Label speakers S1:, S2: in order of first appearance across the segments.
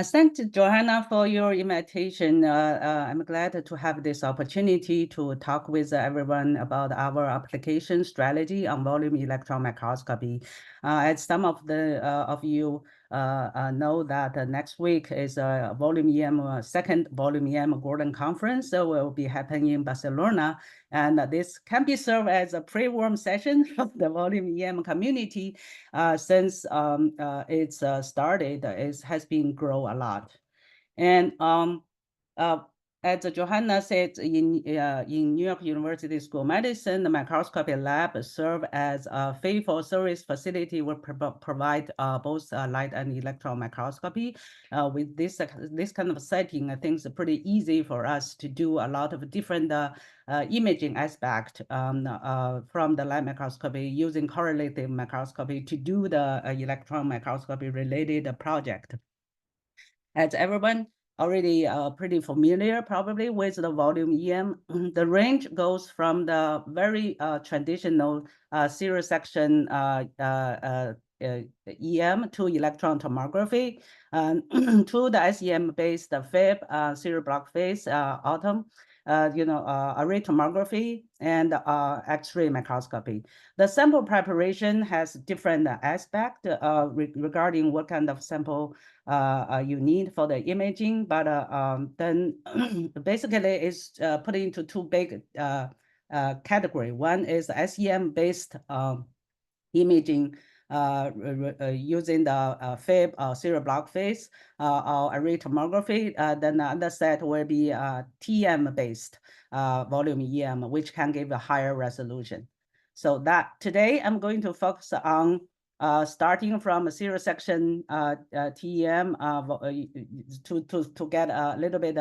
S1: Thanks, Johanna, for your invitation. I'm glad to have this opportunity to talk with everyone about our application strategy on volume electron microscopy. As some of you know that next week is a volume EM second volume EM Golden Conference, so will be happening in Barcelona. And this can be served as a pre-warm session of the volume EM community since it's started. It has been grow a lot. And as Johanna said, in New York University School of Medicine, the microscopy lab serve as a fee-for-service facility will provide both light and electron microscopy. With this kind of setting, I think it's pretty easy for us to do a lot of different imaging aspect from the light microscopy using correlative microscopy to do the electron microscopy related project. As everyone already pretty familiar probably with the volume EM, the range goes from the very traditional serial section EM to electron tomography, to the SEM-based FIB, serial block phase, atom, array tomography, and X-ray microscopy. The sample preparation has different aspects regarding what kind of sample you need for the imaging, but then basically it's put into two big category. One is SEM-based imaging using the FIB serial block phase or array tomography. Then the other set will be TM-based volume EM, which can give a higher resolution. So that today I'm going to focus on starting from a serial section TEM to get a little bit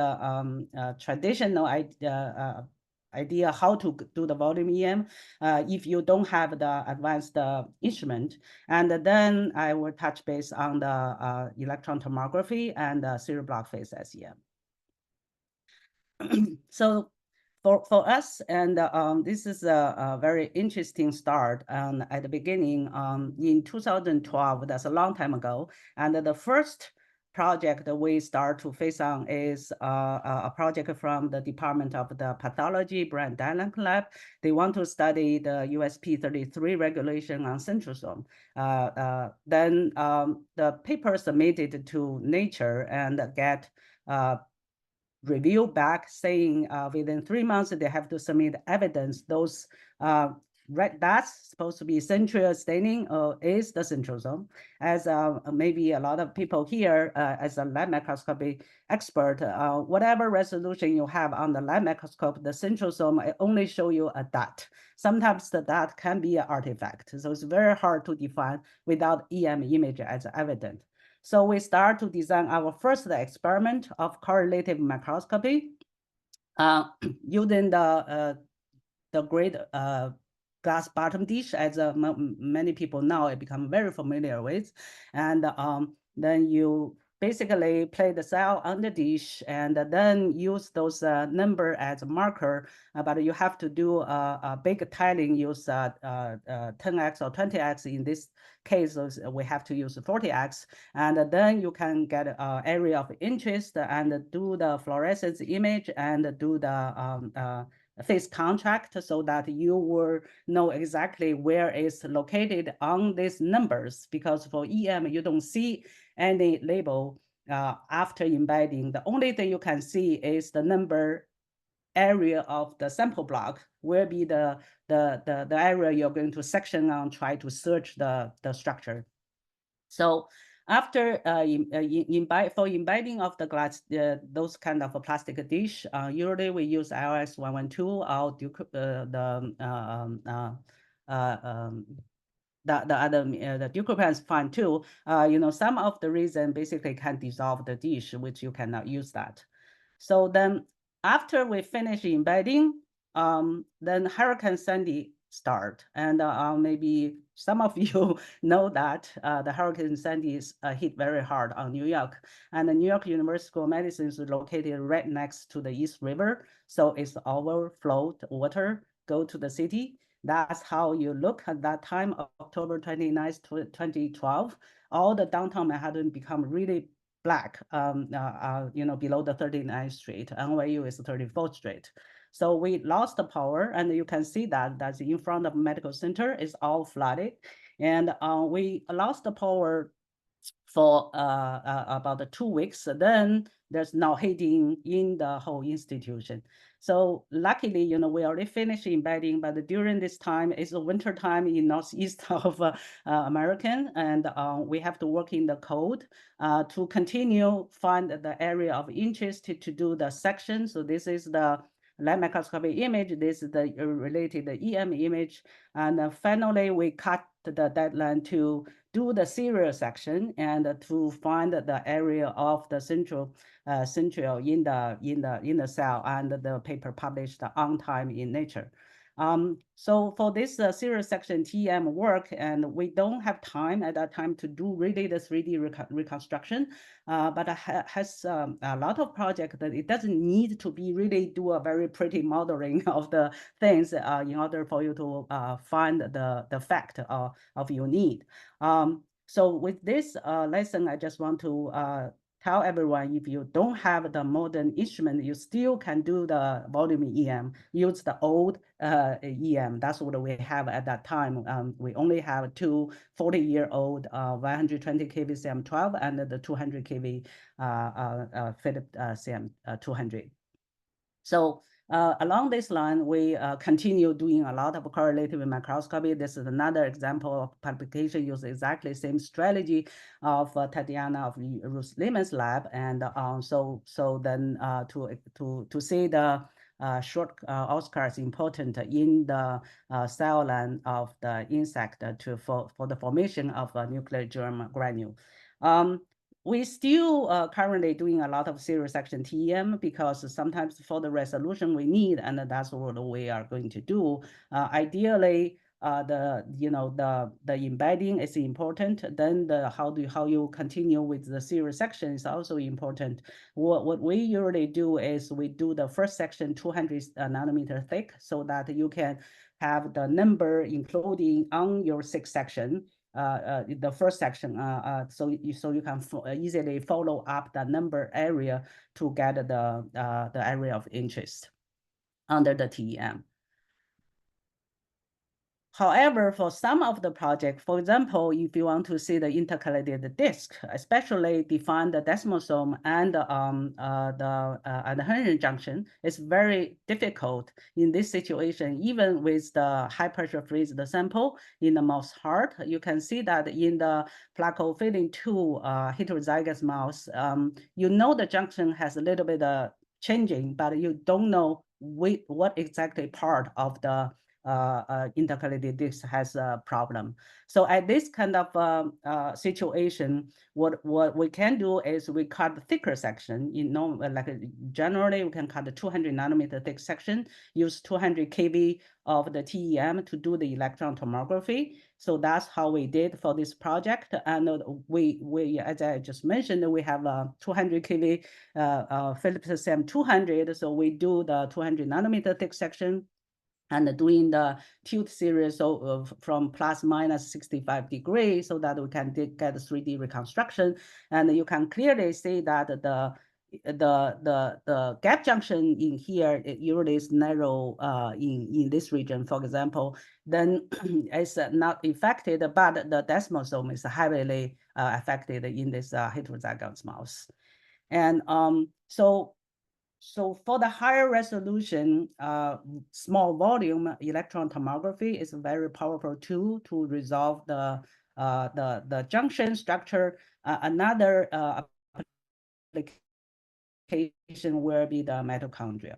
S1: traditional idea how to do the volume EM if you don't have the advanced instrument. And then I will touch base on the electron tomography and serial block phase SEM. So for us, and this is a very interesting start. At the beginning, in 2012, that's a long time ago, and the first project that we start to face on is a project from the Department of the Pathology, Brand Dylan Lab. They want to study the USP33 regulation on centrosome. Then the paper submitted to Nature and get review back saying within 3 months they have to submit evidence those red dots supposed to be central staining is the centrosome. As maybe a lot of people here as a light microscopy expert, whatever resolution you have on the light microscope, the centrosome only show you a dot. Sometimes the dot can be an artifact, so it's very hard to define without EM image as evidence. So we start to design our first experiment of correlative microscopy using the great glass bottom dish, as many people now have become very familiar with. And then you basically play the cell on the dish and then use those number as a marker, but you have to do a big tiling, use 10x or 20x. In this case, we have to use 40x, and then you can get an area of interest and do the fluorescence image and do the phase contract so that you will know exactly where it's located on these numbers, because for EM, you don't see any label after embedding. The only thing you can see is the number area of the sample block will be the area you're going to section on, try to search the structure. So after for embedding of the glass, those kind of a plastic dish, usually we use IOS 112 or the other the Ducropan is fine too. Some of the reason basically can dissolve the dish, which you cannot use that. So then after we finish embedding, then Hurricane Sandy start, and maybe some of you know that the Hurricane Sandy hit very hard on New York, and the New York University School of Medicine is located right next to the East River, so it's overflowed water go to the city. That's how you look at that time, October 29th, 2012. All the downtown Manhattan become really black, below the 39th Street. NYU is 34th Street. So we lost the power, and you can see that's in front of medical center is all flooded. And we lost the power for about 2 weeks. Then there's no heating in the whole institution. So luckily, we already finished embedding, but during this time, it's the winter time in northeast of American, and we have to work in the code to continue find the area of interest to do the section. So this is the light microscopy image. This is the related EM image. And finally, we cut the deadline to do the serial section and to find the area of the central in the cell, and the paper published on time in Nature. So for this serial section TEM work, and we don't have time at that time to do really the 3D reconstruction, but has a lot of projects that it doesn't need to be really do a very pretty modeling of the things in order for you to find the fact of your need. So with this lesson, I just want to tell everyone, if you don't have the modern instrument, you still can do the volume EM, use the old EM. That's what we have at that time. We only have two 40-year-old 120 kV CM12 and the 200 kV Philips CM200. So along this line, we continue doing a lot of correlative microscopy. This is another example of publication using exactly the same strategy of Tatiana of Ruth Lehman's lab. And so then to see the short Oscar is important in the cell line of the insect for the formation of a nuclear germ granule. We still currently doing a lot of serial section TEM because sometimes for the resolution we need, and that's what we are going to do. Ideally, the embedding is important. Then how you continue with the serial section is also important. What we usually do is we do the first section 200 nanometer thick, so that you can have the number including on your sixth section. The first section, so you can easily follow up the number area to get the area of interest under the TEM. However, for some of the project, for example, if you want to see the intercalated disk, especially define the desmosome and the adhesion junction, it's very difficult in this situation. Even with the high pressure freeze the sample in the mouse heart, you can see that in the plakophilin 2 heterozygous mouse, the junction has a little bit changing, but you don't know what exactly part of the intercalated disk has a problem. So at this kind of situation, what we can do is we cut the thicker section. Like generally we can cut the 200 nanometer thick section, use 200 kV of the TEM to do the electron tomography. So that's how we did for this project. And we as I just mentioned, we have a 200 kV Philips CM200. So we do the 200 nanometer thick section and doing the tilt series from plus minus 65 degrees so that we can get 3D reconstruction. And you can clearly see that the gap junction in here, it usually is narrow in this region, for example, then it's not affected, but the desmosome is heavily affected in this heterozygous mouse. And so for the higher resolution, small volume electron tomography is a very powerful tool to resolve the junction structure. Another application will be the mitochondria.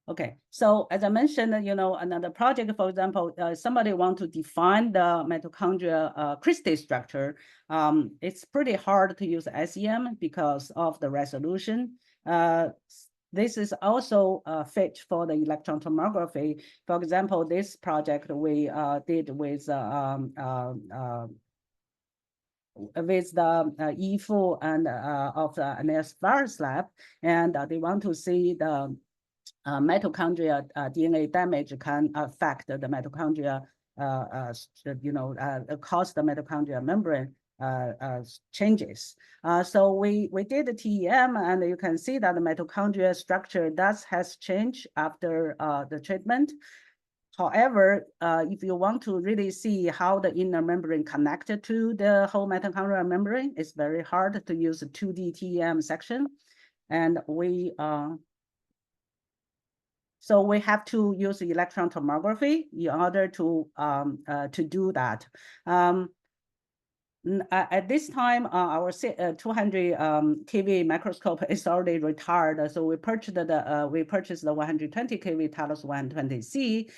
S1: Okay, so as I mentioned, another project, for example, somebody want to define the mitochondria crystal structure. It's pretty hard to use SEM because of the resolution. This is also fit for the electron tomography. For example, this project we did with the EFU and of the Anais virus lab, and they want to see the mitochondria DNA damage can affect the mitochondria cause the mitochondrial membrane changes. So we did the TEM, and you can see that the mitochondrial structure has changed after the treatment. However, if you want to really see how the inner membrane connected to the whole mitochondrial membrane, it's very hard to use a 2D TEM section. And so we have to use electron tomography in order to do that. At this time, our 200 kV microscope is already retired, so we purchased the 120 kV Talos 120C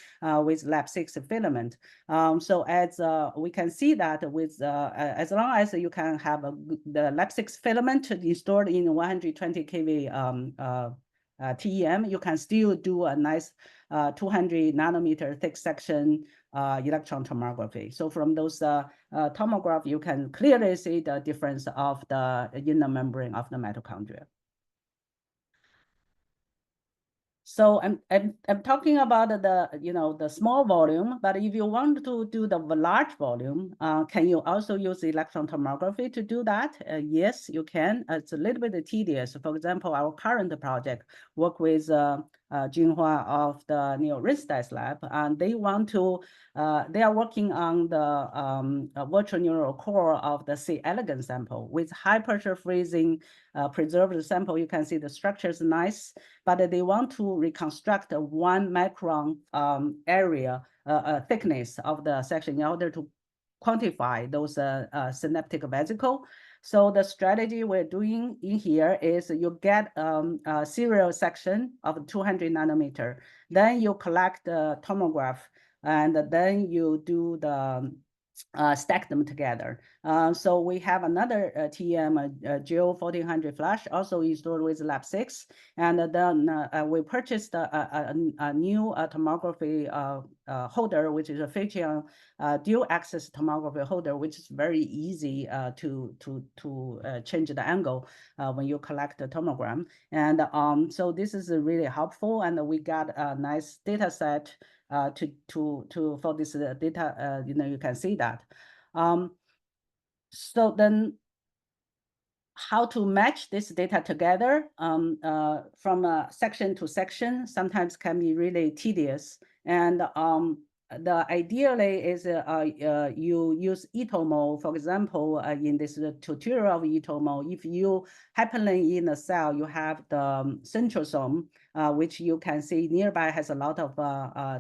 S1: with lab 6 filament. So as we can see that with as long as you can have the lab 6 filament installed in 120 kV TEM, you can still do a nice 200 nanometer thick section electron tomography. So from those tomograph, you can clearly see the difference of the inner membrane of the mitochondria. So I'm talking about the small volume, but if you want to do the large volume, can you also use electron tomography to do that? Yes, you can. It's a little bit tedious. For example, our current project work with Jinhua of the Neo Ristice lab, and they are working on the virtual neural core of the C. elegans sample with high pressure freezing preserved sample. You can see the structure is nice, but they want to reconstruct a 1 micron area thickness of the section in order to quantify those synaptic vesicle. So the strategy we're doing in here is you get a serial section of 200 nanometer, then you collect the tomograph, and then you do the stack them together. So we have another TEM Geo 1400 flash also installed with Lab 6, and then we purchased a new tomography holder, which is a Feng-Xia dual axis tomography holder, which is very easy to change the angle when you collect the tomogram. And so this is really helpful, and we got a nice data set for this data. You can see that. So then how to match this data together from section to section sometimes can be really tedious. And the ideally is you use ETOMO, for example, in this tutorial of ETOMO, if you happily in a cell, you have the centrosome, which you can see nearby has a lot of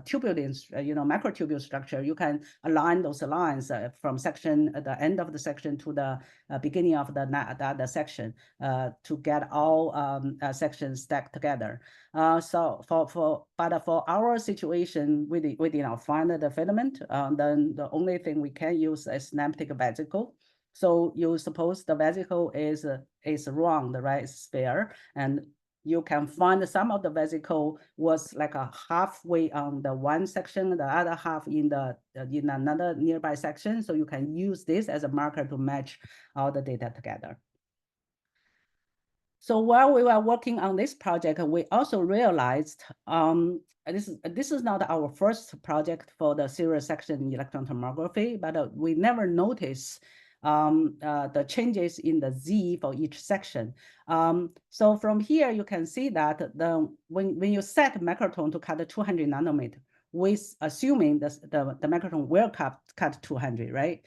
S1: tubulin, microtubule structure. You can align those lines from the end of the section to the beginning of the section to get all sections stacked together. So for our situation, we did not find the filament. Then the only thing we can use is synaptic vesicle. So you suppose the vesicle is round, right? It's sphere, and you can find some of the vesicle was like a halfway on the one section, the other half in another nearby section. So you can use this as a marker to match all the data together. So while we were working on this project, we also realized this is not our first project for the serial section electron tomography, but we never noticed the changes in the Z for each section. So from here, you can see that when you set microtome to cut 200 nanometer, with assuming the microtome will cut 200, right?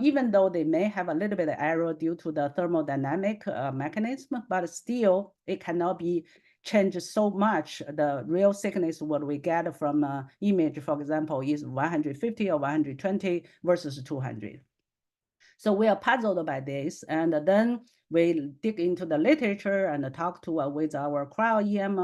S1: Even though they may have a little bit of error due to the thermodynamic mechanism, but still it cannot be changed so much. The real thickness what we get from image, for example, is 150 or 120 versus 200. So we are puzzled by this, and then we dig into the literature and talk to with our cryo-EM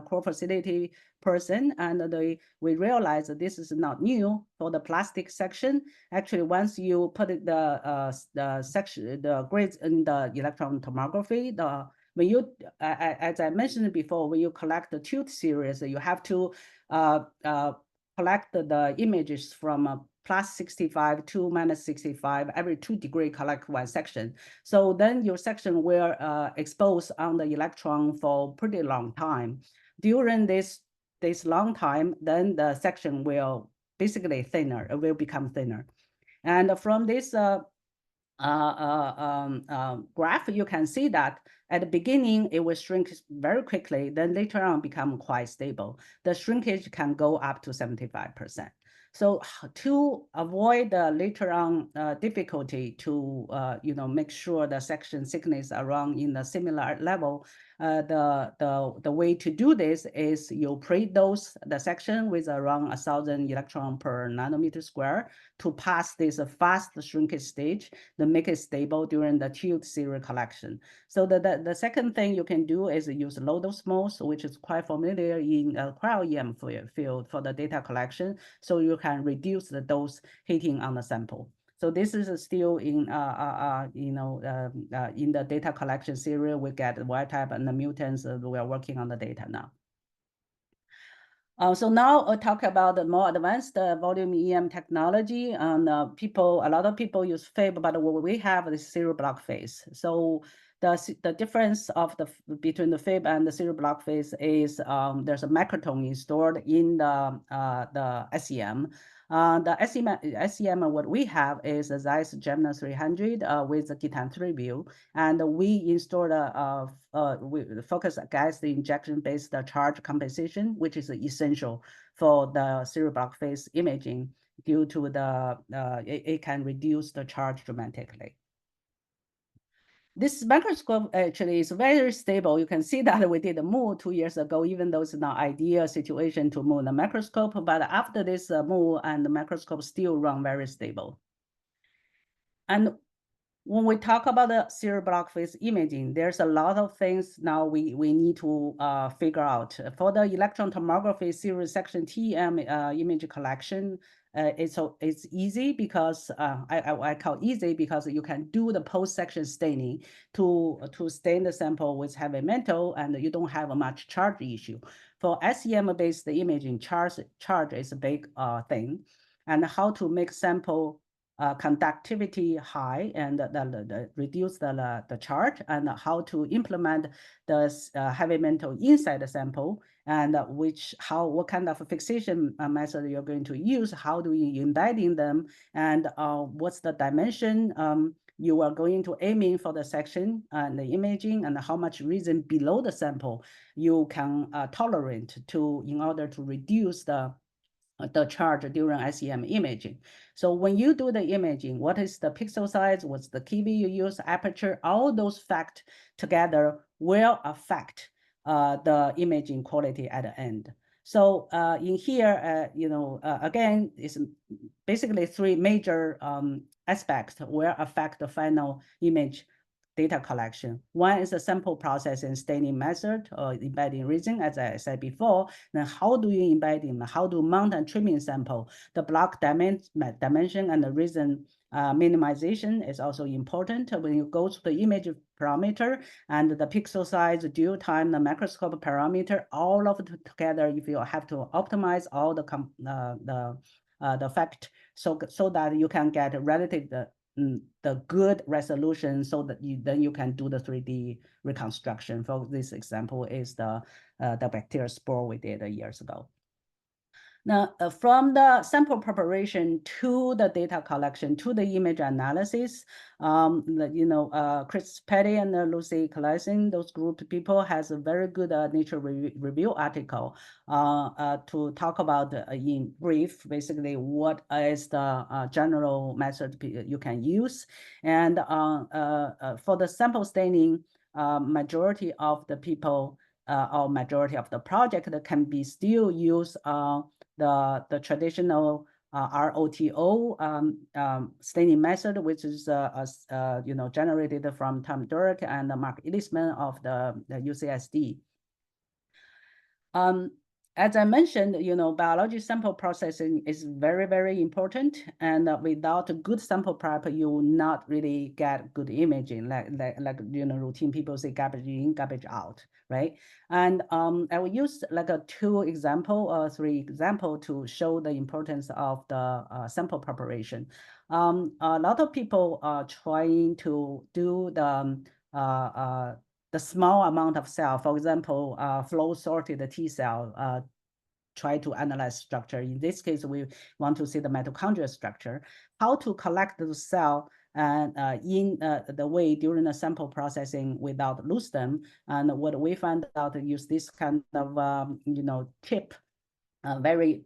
S1: core facility person, and we realize that this is not new for the plastic section. Actually, once you put the grids in the electron tomography, when you, as I mentioned before, when you collect the tooth series, you have to collect the images from plus 65 to minus 65, every 2 degrees collect one section. So then your section will expose on the electron for pretty long time. During this long time, then the section will basically thinner, it will become thinner. And from this graph, you can see that at the beginning, it will shrink very quickly, then later on become quite stable. The shrinkage can go up to 75%. So to avoid the later on difficulty to make sure the section thickness around in a similar level, the way to do this is you pre-dose the section with around 1,000 electron per nanometer square to pass this fast shrinkage stage, then make it stable during the tube serial collection. So the second thing you can do is use low dose MOS, which is quite familiar in cryo-EM field for the data collection. So you can reduce the dose hitting on the sample. So this is still in in the data collection serial. We get the wild type and the mutants. We are working on the data now. So now I'll talk about the more advanced volume EM technology. And a lot of people use FIB, but what we have is serial block phase. So the difference between the FIB and the serial block phase is there's a microtome installed in the SEM. The SEM, what we have is a Zeiss Gemini 300 with a Gitan 3 view, and we installed we focus gas injection-based charge compensation, which is essential for the serial block phase imaging due to it can reduce the charge dramatically. This microscope actually is very stable. You can see that we did a move 2 years ago, even though it's not ideal situation to move the microscope, but after this move, and the microscope still run very stable. And when we talk about the serial block phase imaging, there's a lot of things now we need to figure out. For the electron tomography serial section TEM image collection, it's easy because I call easy because you can do the post-section staining to stain the sample with heavy metal, and you don't have a much charge issue. For SEM-based imaging, charge is a big thing, and how to make sample conductivity high and reduce the charge, and how to implement the heavy metal inside the sample, and what kind of fixation method you're going to use, how do you embedding them, and what's the dimension you are going to aiming for the section and the imaging, and how much region below the sample you can tolerate in order to reduce the charge during SEM imaging. So when you do the imaging, what is the pixel size, what's the KV you use, aperture, all those facts together will affect the imaging quality at the end. So in here, again, it's basically three major aspects will affect the final image data collection. One is the sample processing staining method or embedding region, as I said before. Then how do you embed in? How to mount and trimming sample? The block dimension and the region minimization is also important when you go to the image parameter and the pixel size, due time, the microscope parameter, all of it together. If you have to optimize all the fact, so that you can get relative the good resolution, so that you can do the 3D reconstruction. For this example is the bacterial spore we did years ago. Now, from the sample preparation to the data collection to the image analysis, Chris Petty and Lucy Claassen, those group of people, has a very good Nature review article to talk about in brief, basically what is the general method you can use. And for the sample staining, majority of the people or majority of the project that can be still use the traditional ROTO staining method, which is generated from Tom Dirk and Mark Ellisman of the UCSD. As I mentioned, biology sample processing is very, very important, and without a good sample prep, you will not really get good imaging. Like routine people say garbage in, garbage out, right? And I will use like a 2 example or 3 example to show the importance of the sample preparation. A lot of people are trying to do the small amount of cell, for example, flow sorted T cell try to analyze structure. In this case, we want to see the mitochondrial structure, how to collect the cell and in the way during the sample processing without lose them. And what we found out, use this kind of tip, very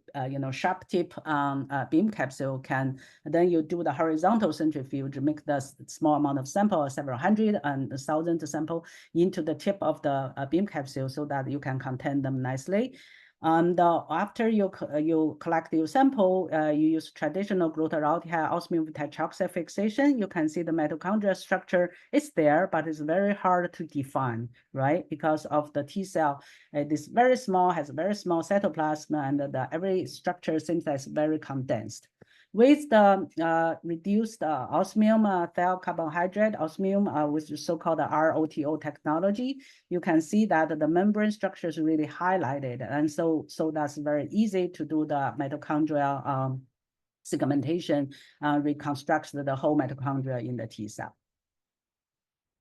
S1: sharp tip beam capsule can, then you do the horizontal centrifuge, make the small amount of sample, several hundred and 1,000 sample into the tip of the beam capsule so that you can contain them nicely. And after you collect your sample, you use traditional glutaraldehyde osmium tetroxide fixation. You can see the mitochondrial structure is there, but it's very hard to define, right? Because of the T cell, it is very small, has very small cytoplasm, and every structure seems as very condensed. With the reduced osmium thiocarbohydrate, osmium with the so-called ROTO technology, you can see that the membrane structure is really highlighted. And so that's very easy to do the mitochondrial segmentation, reconstructs the whole mitochondria in the T cell.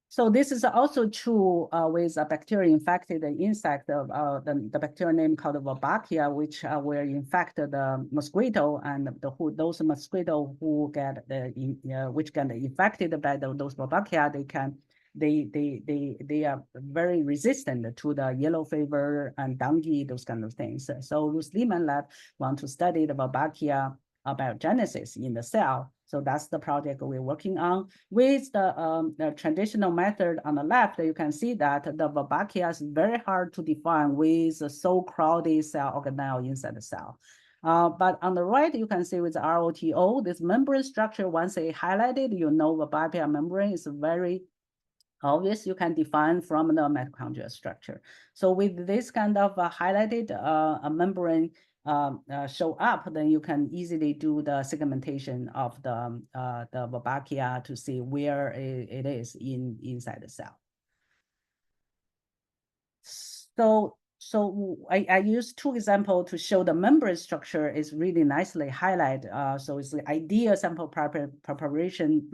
S1: So this is also true with a bacteria infected insect, the bacteria name called Wolbachia, which will infect the mosquito, and those mosquito who get which get infected by those Wolbachia, they are very resistant to the yellow fever and dengue, those kind of things. So Ruth Lehman lab want to study the Wolbachia biogenesis in the cell. So that's the project we're working on. With the traditional method on the left, you can see that the Wolbachia is very hard to define with a so crowded cell organelle inside the cell. But on the right, you can see with the ROTO, this membrane structure, once it highlighted, you know Wolbachia membrane is very obvious. You can define from the mitochondrial structure. So with this kind of highlighted membrane show up, then you can easily do the segmentation of the Wolbachia to see where it is inside the cell. So I use two examples to show the membrane structure is really nicely highlighted. So it's the ideal sample preparation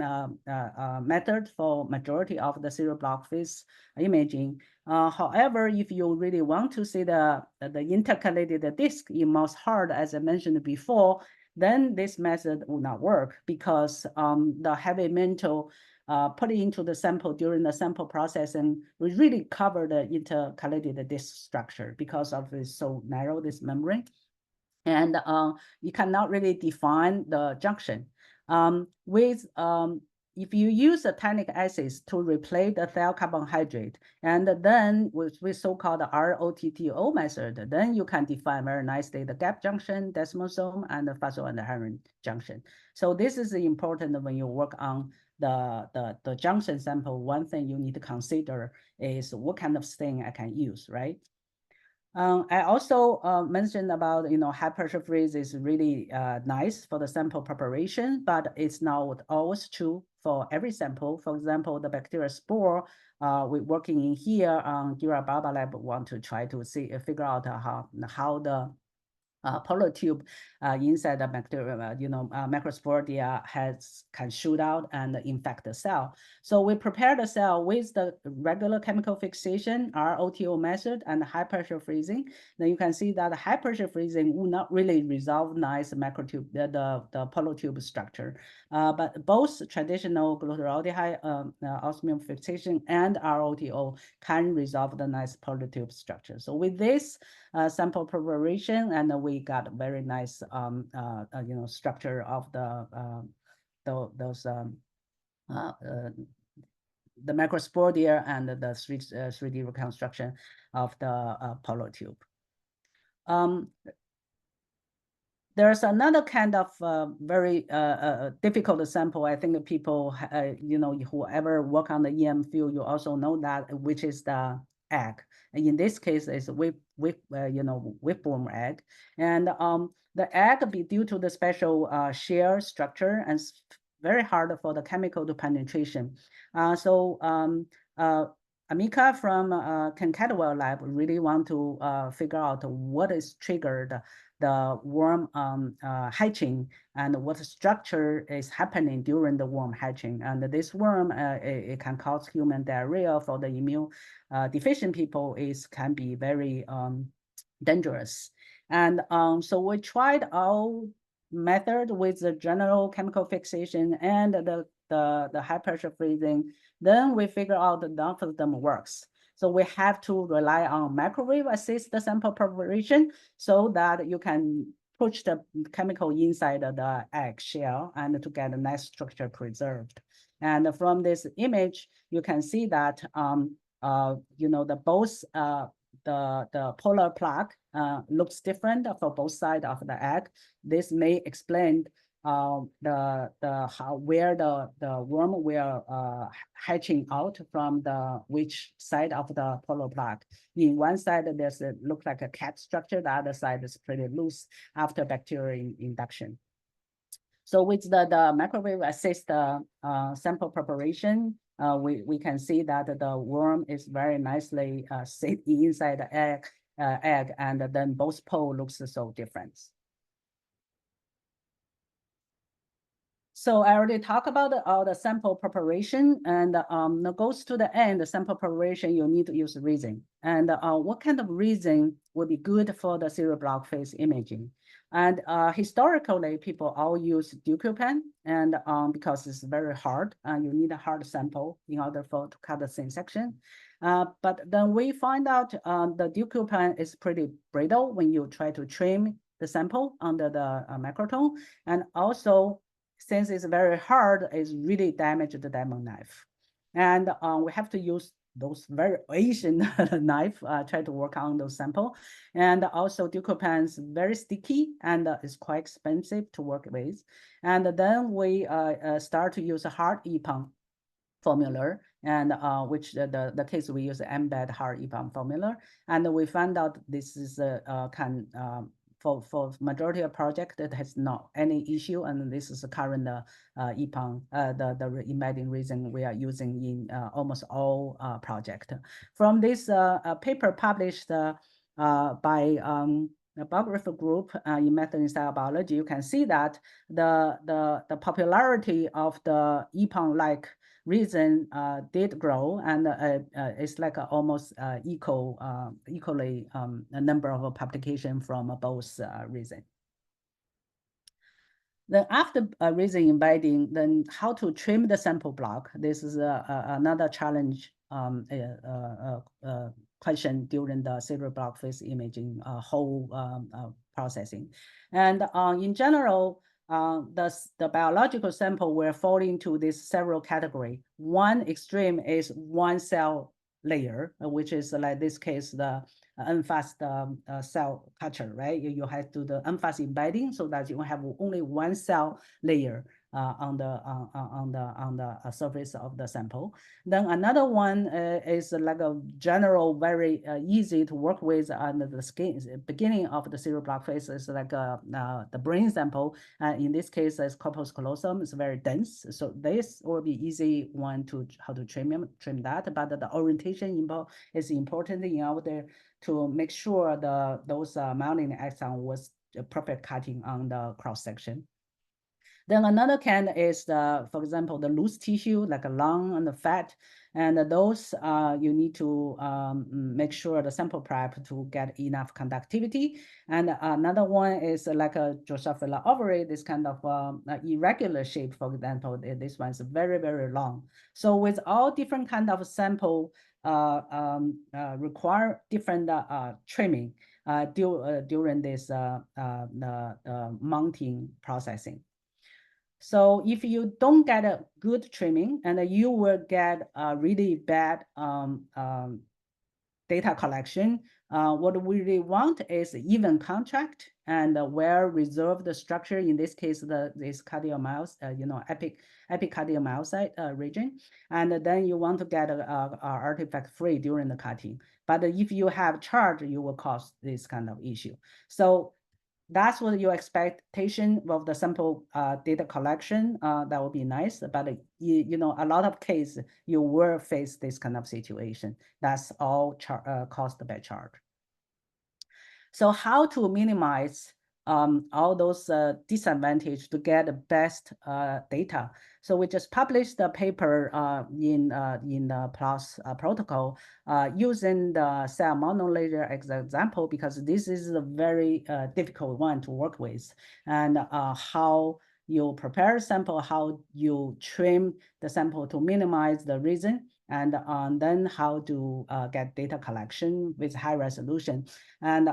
S1: method for majority of the serial block phase imaging. However, if you really want to see the intercalated disk in mouse heart, as I mentioned before, then this method will not work because the heavy metal put into the sample during the sample processing, we really cover the intercalated disk structure because of this so narrow, this membrane. And you cannot really define the junction. If you use the tannic acids to replace the thiocarbohydrate, and then with so-called ROTTO method, then you can define very nicely the gap junction, desmosome, and the phosphoendoherin junction. So this is important when you work on the junction sample. One thing you need to consider is what kind of stain I can use, right? I also mentioned about, high pressure freeze is really nice for the sample preparation, but it's not always true for every sample. For example, the bacteria spore, we're working in here on Euro-BioImaging lab want to try to figure out how the polar tube inside the bacteria, microsporidia can shoot out and infect the cell. So we prepare the cell with the regular chemical fixation, ROTO method, and high pressure freezing. Then you can see that high pressure freezing will not really resolve nice microtube, the polar tube structure. But both traditional glutaraldehyde osmium fixation and ROTO can resolve the nice polar tube structure. So with this sample preparation, and we got very nice structure of the microsporidia and the 3D reconstruction of the polar tube. There's another kind of very difficult sample. I think people, whoever work on the EM field, you also know that, which is the egg. And in this case, it's whipworm egg. And the egg, be due to the special shear structure, and it's very hard for the chemical to penetration. Amika from Ken Cadwell lab really want to figure out what is triggered the worm hatching and what structure is happening during the worm hatching. And this worm, it can cause human diarrhea. For the immune deficient people, can be very dangerous. And so we tried our method with the general chemical fixation and the high pressure freezing. Then we figure out that none of them works. So we have to rely on microwave assist sample preparation so that you can push the chemical inside the egg shell and to get a nice structure preserved. And from this image, you can see that the both the polar plug looks different for both sides of the egg. This may explain where the worm will hatching out from which side of the polar plug. In one side, there's look like a cat structure. The other side is pretty loose after bacterial induction. So with the microwave assist sample preparation, we can see that the worm is very nicely sit inside the egg, and then both pole looks so different. So I already talked about all the sample preparation, and that goes to the end, the sample preparation, you need to use resin. And what kind of resin would be good for the serial block phase imaging? And historically, people all use DucoPen, and because it's very hard, you need a hard sample in order to cut the thin section. But then we find out the DucoPen is pretty brittle when you try to trim the sample under the microtome, and also since it's very hard, it's really damaged the diamond knife. And we have to use those very Asian knife, try to work on those sample. And also DucoPen is very sticky and it's quite expensive to work with. And then we start to use a hard EPAM formula, and which the case we use embed hard EPAM formula. And we found out this is for majority of project that has not any issue, and this is the current EPAM, the embedding reason we are using in almost all project. From this paper published by the biographer group in method in cell biology, you can see that the popularity of the EPAM-like reason did grow, and it's like almost equally a number of publication from both reason. Then after resin embedding, then how to trim the sample block? This is another challenge question during the serial block phase imaging whole processing. And in general, the biological sample will fall into this several category. One extreme is one cell layer, which is like this case, the unfast cell culture, right? You have to do the unfast embedding so that you have only one cell layer on the surface of the sample. Then another one is like a general, very easy to work with under the skin. Beginning of the serial block phase is like the brain sample. In this case, is corpus callosum. It's very dense, so this will be easy one to how to trim that. But the orientation is important in order to make sure those myelin axon was a perfect cutting on the cross section. Then another kind is for example, the loose tissue like a lung and the fat, and those you need to make sure the sample prep to get enough conductivity. And another one is like a Drosophila ovary, this kind of irregular shape. For example, this one is very, very long. So with all different kind of sample require different trimming during this mounting processing. So if you don't get a good trimming, and you will get a really bad data collection. What we really want is even contract and well-reserved structure. In this case, this cardiomyocyte, epicardiomyocyte region. And then you want to get a artifact-free during the cutting. But if you have charge, you will cause this kind of issue. So that's what your expectation of the sample data collection. That would be nice, but a lot of cases you will face this kind of situation. That's all caused by charge. So how to minimize all those disadvantages to get the best data. So we just published the paper in the PLOS protocol using the cell monolayer as an example, because this is a very difficult one to work with, and how you prepare a sample, how you trim the sample to minimize the region, and then how to get data collection with high resolution. And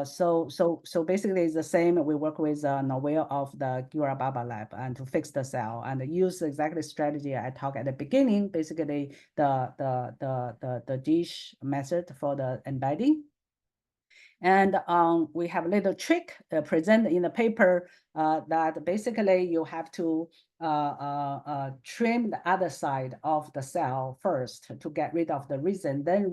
S1: so basically it's the same. We work with Novel of the Euro-Baba lab and to fix the cell and use exactly strategy I talked at the beginning, basically the dish method for the embedding. And we have a little trick presented in the paper that basically you have to trim the other side of the cell first to get rid of the resin, then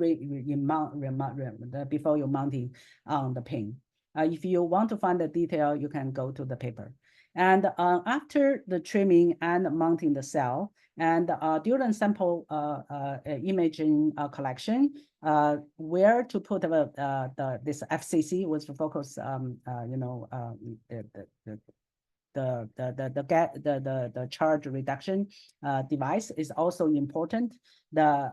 S1: before you mounting on the pin. If you want to find the detail, you can go to the paper. And after the trimming and mounting the cell, and during sample imaging collection, where to put this FCC was to focus, the charge reduction device is also important. The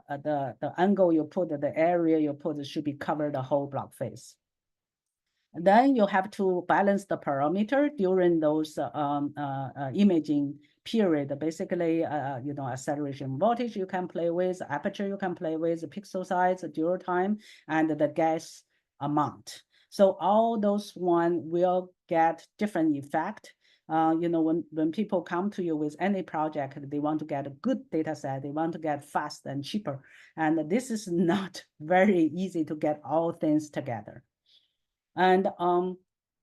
S1: angle you put, the area you put should be covered the whole block face. Then you have to balance the parameter during those imaging period. Basically, acceleration voltage you can play with, aperture you can play with, pixel size, dwell time, and the gas amount. So all those one will get different effect. When people come to you with any project, they want to get a good data set, they want to get fast and cheaper. And this is not very easy to get all things together. And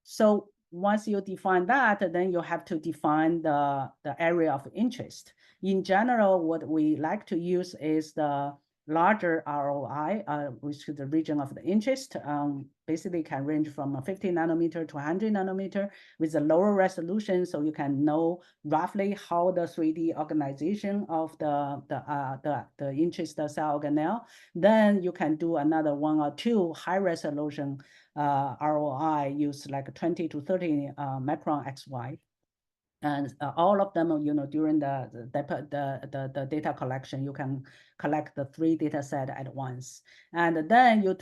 S1: so once you define that, then you have to define the area of interest. In general, what we like to use is the larger ROI, which is the region of the interest, basically can range from 50 nanometer to 100 nanometer with a lower resolution, so you can know roughly how the 3D organization of the interest cell organelle. Then you can do another 1 or 2 high resolution ROI, use like 20 to 30 micron XY. And all of them, during the data collection, you can collect the 3 data set at once. And then you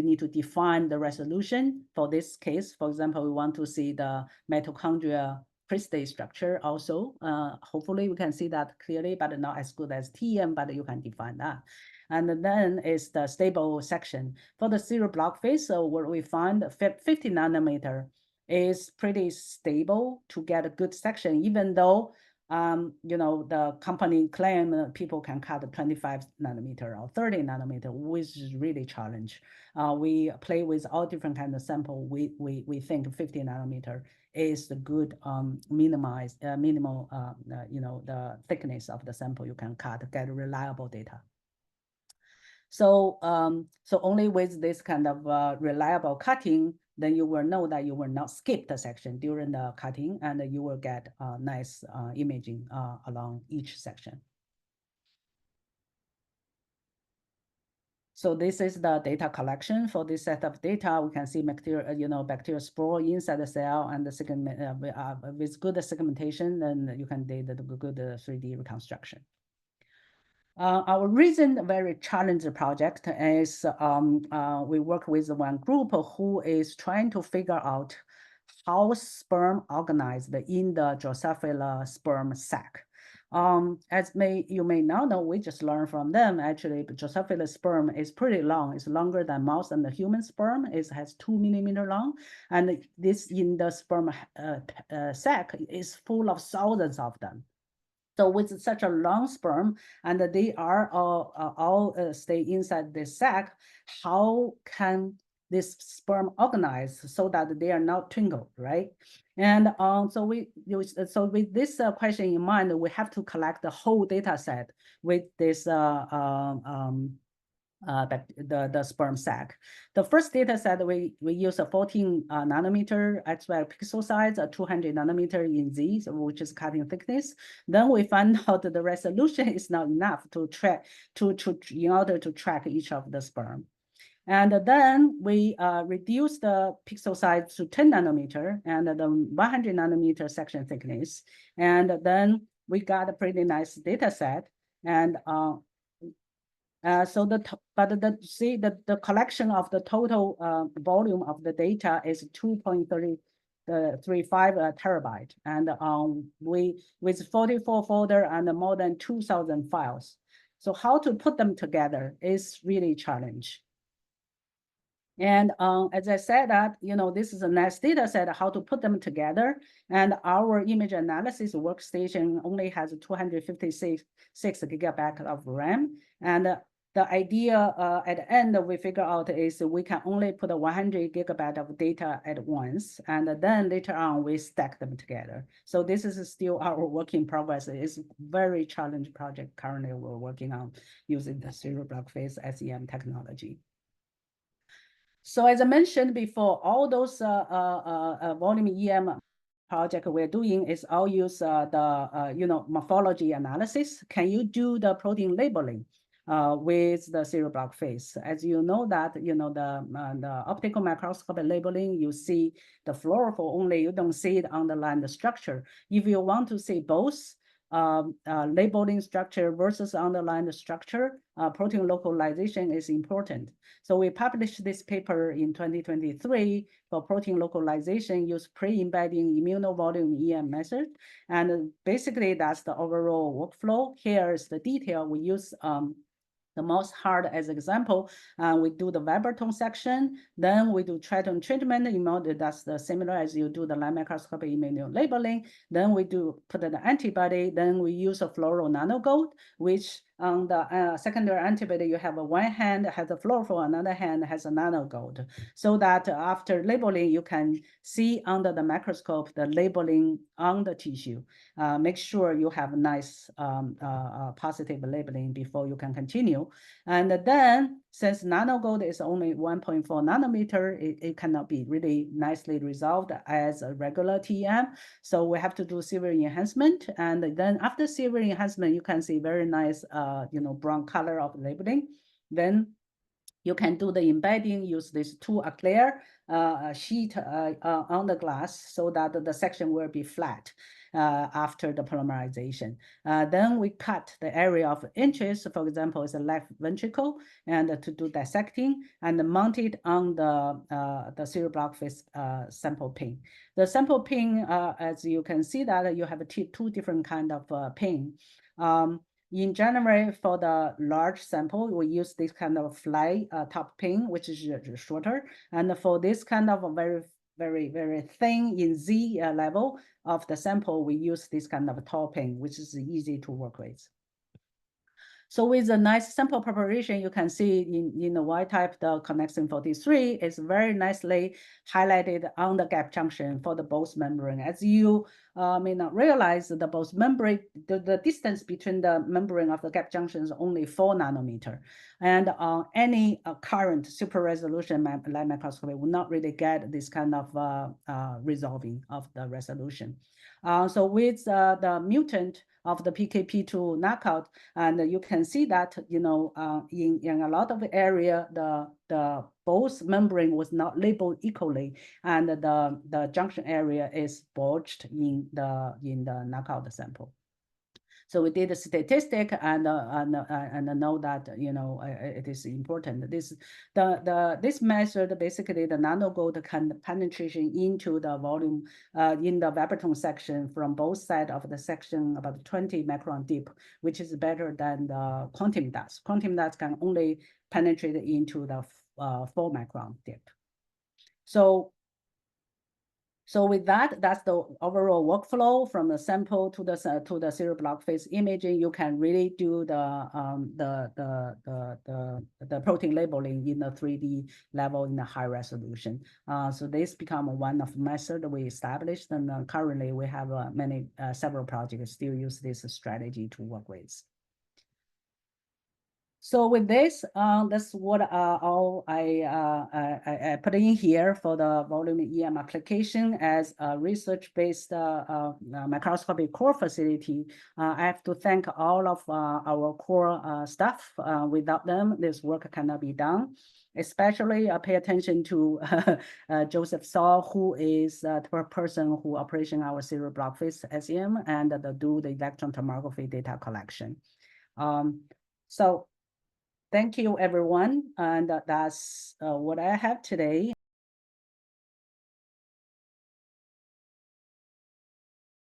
S1: need to define the resolution. For this case, for example, we want to see the mitochondria crystal structure also. Hopefully we can see that clearly, but not as good as TM, but you can define that. And then is the stable section. For the zero block phase, so what we find 50 nanometer is pretty stable to get a good section, even though the company claim people can cut 25 nanometer or 30 nanometer, which is really challenge. We play with all different kinds of sample. We think 50 nanometer is the good minimal the thickness of the sample you can cut, get reliable data. So only with this kind of reliable cutting, then you will know that you will not skip the section during the cutting, and you will get nice imaging along each section. So this is the data collection. For this set of data, we can see bacterial spore inside the cell, and with good segmentation, then you can do the good 3D reconstruction. Our recent very challenging project is we work with one group who is trying to figure out how sperm organized in the Drosophila sperm sac. As you may now know, we just learned from them, actually, Drosophila sperm is pretty long. It's longer than mouse and the human sperm. It has 2 millimeter long. And this in the sperm sac is full of thousands of them. So with such a long sperm, and they are all stay inside the sac, how can this sperm organize so that they are not tangled, right? And so with this question in mind, we have to collect the whole data set with this the sperm sac. The first data set, we use a 14 nanometer XY pixel size, a 200 nanometer in Z, which is cutting thickness. Then we find out that the resolution is not enough to track in order to track each of the sperm. And then we reduced the pixel size to 10 nanometer and the 100 nanometer section thickness. And then we got a pretty nice data set. And so the collection of the total volume of the data is 2.35 terabyte, and we with 44 folder and more than 2,000 files. So how to put them together is really a challenge. And as I said that, this is a nice data set, how to put them together. And our image analysis workstation only has 256 gigabyte of RAM. And the idea at the end we figure out is we can only put 100 gigabyte of data at once. And then later on, we stack them together. So this is still our work in progress. It's a very challenging project currently we're working on using the zero block phase SEM technology. So as I mentioned before, all those volume EM project we're doing is all use the morphology analysis. Can you do the protein labeling with the zero block phase? As you know that the optical microscopy labeling, you see the fluorophore only, you don't see the underlying structure. If you want to see both labeling structure versus underlying structure, protein localization is important. So we published this paper in 2023 for protein localization, use pre-embedding immunovolume EM method. And basically that's the overall workflow. Here is the detail. We use the mouse heart as example. We do the Viberton section, then we do tritone treatment in order that's the similar as you do the light microscopy immunolabeling. Then we do put the antibody, then we use a fluoro nanogold, which on the secondary antibody, you have one hand has a fluorophore, another hand has a nanogold, so that after labeling, you can see under the microscope the labeling on the tissue. Make sure you have nice positive labeling before you can continue. And then, since nanogold is only 1.4 nanometer, it cannot be really nicely resolved as a regular TEM. So we have to do silver enhancement. And then after silver enhancement, you can see very nice, brown color of labeling. Then you can do the embedding, use this 2 clear sheet on the glass so that the section will be flat after the polymerization. Then we cut the area of interest, for example, is a left ventricle, and to do dissecting and mount it on the zero block phase sample pin. The sample pin, as you can see that you have two different kind of pin. In general, for the large sample, we use this kind of fly top pin, which is shorter. And for this kind of very, very, very thin in Z level of the sample, we use this kind of tall pin, which is easy to work with. So with a nice sample preparation, you can see in the Y-type, the connexin 43 is very nicely highlighted on the gap junction for the both membrane. As you may not realize, the both membrane, the distance between the membrane of the gap junction is only 4 nanometer. And any current super resolution light microscopy will not really get this kind of resolving of the resolution. So with the mutant of the PKP2 knockout, and you can see that in a lot of area the both membrane was not labeled equally, and the junction area is bulged in the knockout sample. So we did a statistic and know that it is important. This method basically the nanogold can penetration into the volume in the Viberton section from both sides of the section about 20 micron deep, which is better than the quantum dots. Quantum dots can only penetrate into the 4 micron deep. So with that, that's the overall workflow from the sample to the zero block phase imaging. You can really do the protein labeling in the 3D level in a high resolution. So this become one of method we established, and currently we have several projects still use this strategy to work with. So with this, that's what all I put in here for the volume EM application as a research-based microscopy core facility. I have to thank all of our core staff. Without them, this work cannot be done. especially pay attention to Joseph Saul, who is the person who operation our serial block phase SEM and do the electron tomography data collection. So thank you, everyone. And that's what I have today.